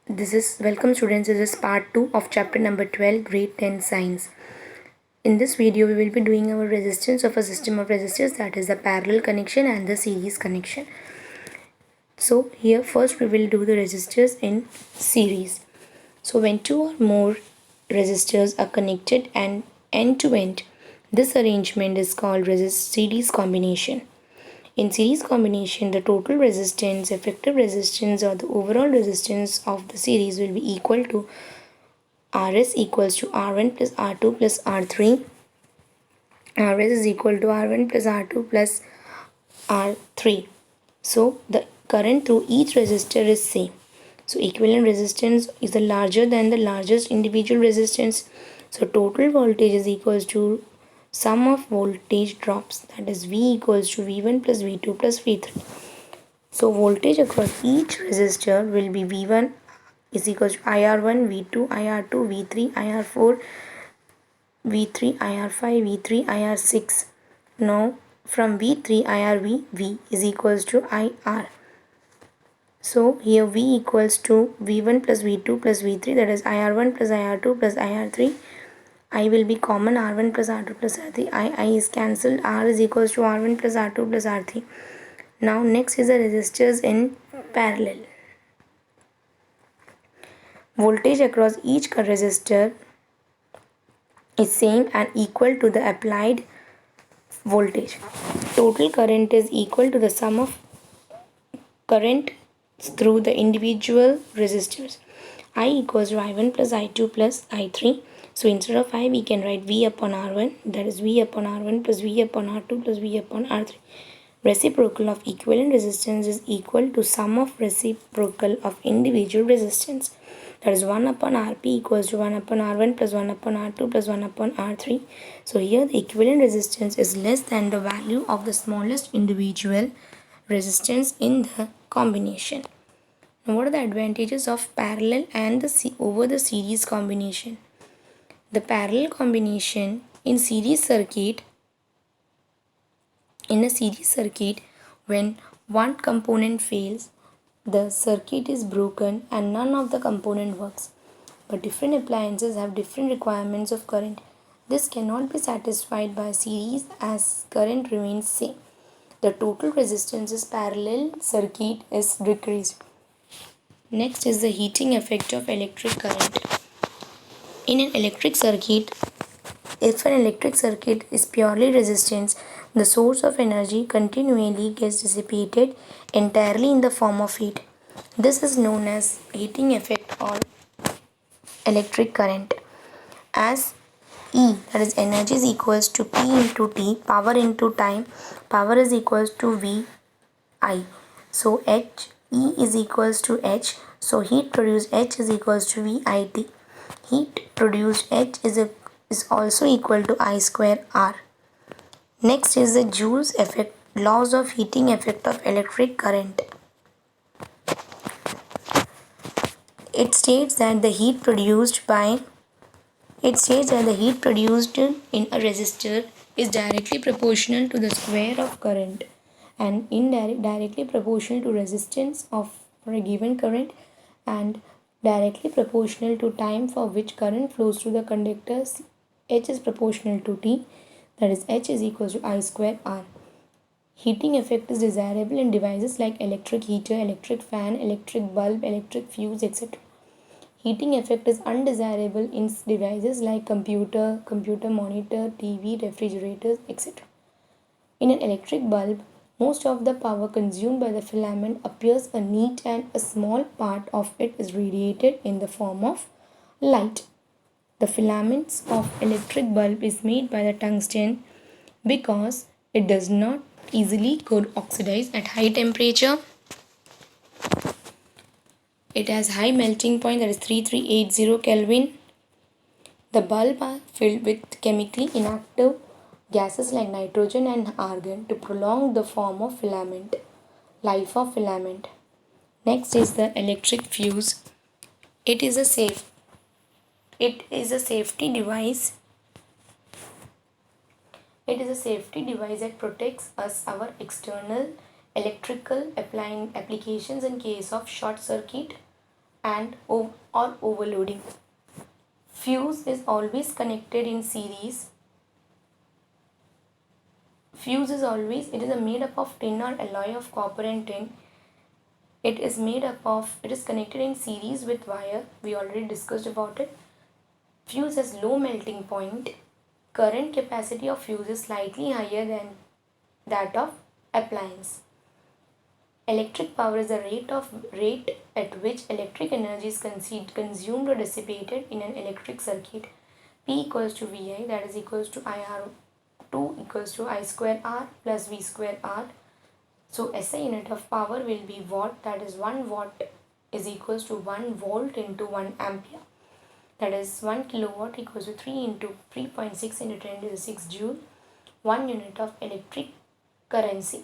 Welcome students. This is part 2 of chapter number 12, grade 10 science. In this video we will be doing our resistance of a system of resistors, that is the parallel connection and the series connection. So here first we will do the resistors in series. So when two or more resistors are connected and end to end, this arrangement is called series combination. In series combination, the total resistance, effective resistance, or the overall resistance of the series will be equal to Rs equals to R1 plus R2 plus R3. Rs is equal to R1 plus R2 plus R3. So the current through each resistor is same. So equivalent resistance is the larger than the largest individual resistance. So total voltage is equals to sum of voltage drops, that is V equals to V1 plus V2 plus V3. So voltage across each resistor will be V1 is equals to IR1, V2, IR2, V3, IR4, V3, IR5, V3, IR6. Now from V3, IRV, V is equals to IR. So here V equals to V1 plus V2 plus V3, that is IR1 plus IR2 plus IR3. I will be common, R1 plus R2 plus R3. I is cancelled. R is equals to R1 plus R2 plus R3. Now next is the resistors in parallel. Voltage across each resistor is same and equal to the applied voltage. Total current is equal to the sum of current through the individual resistors. I equals to I1 plus I2 plus I3. So instead of I, we can write V upon R1, that is V upon R1 plus V upon R2 plus V upon R3. Reciprocal of equivalent resistance is equal to sum of reciprocal of individual resistance. That is 1 upon Rp equals to 1 upon R1 plus 1 upon R2 plus 1 upon R3. So here the equivalent resistance is less than the value of the smallest individual resistance in the combination. Now what are the advantages of parallel and over the series combination? The parallel combination in a series circuit, when one component fails, the circuit is broken and none of the component works. But different appliances have different requirements of current. This cannot be satisfied by series as current remains same. The total resistance is parallel circuit is decreased. Next is the heating effect of electric current. In an electric circuit, if an electric circuit is purely resistance, the source of energy continually gets dissipated entirely in the form of heat. This is known as heating effect or electric current. As E, that is energy, is equals to P into T, power into time, power is equals to V I. So H E is equals to H. So heat produced H is equals to VIT. Heat produced H is also equal to I square R. Next is the Joule's effect, laws of heating effect of electric current. It states that the heat produced in a resistor is directly proportional to the square of current and directly proportional to resistance of for a given current and directly proportional to time for which current flows through the conductors. H is proportional to T, that is H is equals to I square R. Heating effect is desirable in devices like electric heater, electric fan, electric bulb, electric fuse, etc. Heating effect is undesirable in devices like computer monitor, TV, refrigerators, etc. In an electric bulb, most of the power consumed by the filament appears a neat and a small part of it is radiated in the form of light. The filaments of electric bulb is made by the tungsten because it does not easily could oxidize at high temperature. It has high melting point, that is 3380 Kelvin. The bulb are filled with chemically inactive gases like nitrogen and argon to prolong the life of filament. Next is the electric fuse. It is a safety device. It is a safety device that protects our external electrical applications in case of short circuit. and or overloading. Fuse is always connected in series. Fuse is always, it is made up of tin or alloy of copper and tin. It is connected in series with wire. We already discussed about it. Fuse has low melting point. Current capacity of fuse is slightly higher than that of appliance. Electric power is the rate at which electric energy is consumed or dissipated in an electric circuit. P equals to VI, that is equals to IR2 equals to I square R plus V square R. So SI unit of power will be watt, that is 1 watt is equals to 1 volt into 1 ampere. That is 1 kilowatt equals to 3 into 3.6 into 10 to the 6 joule, 1 unit of electric currency.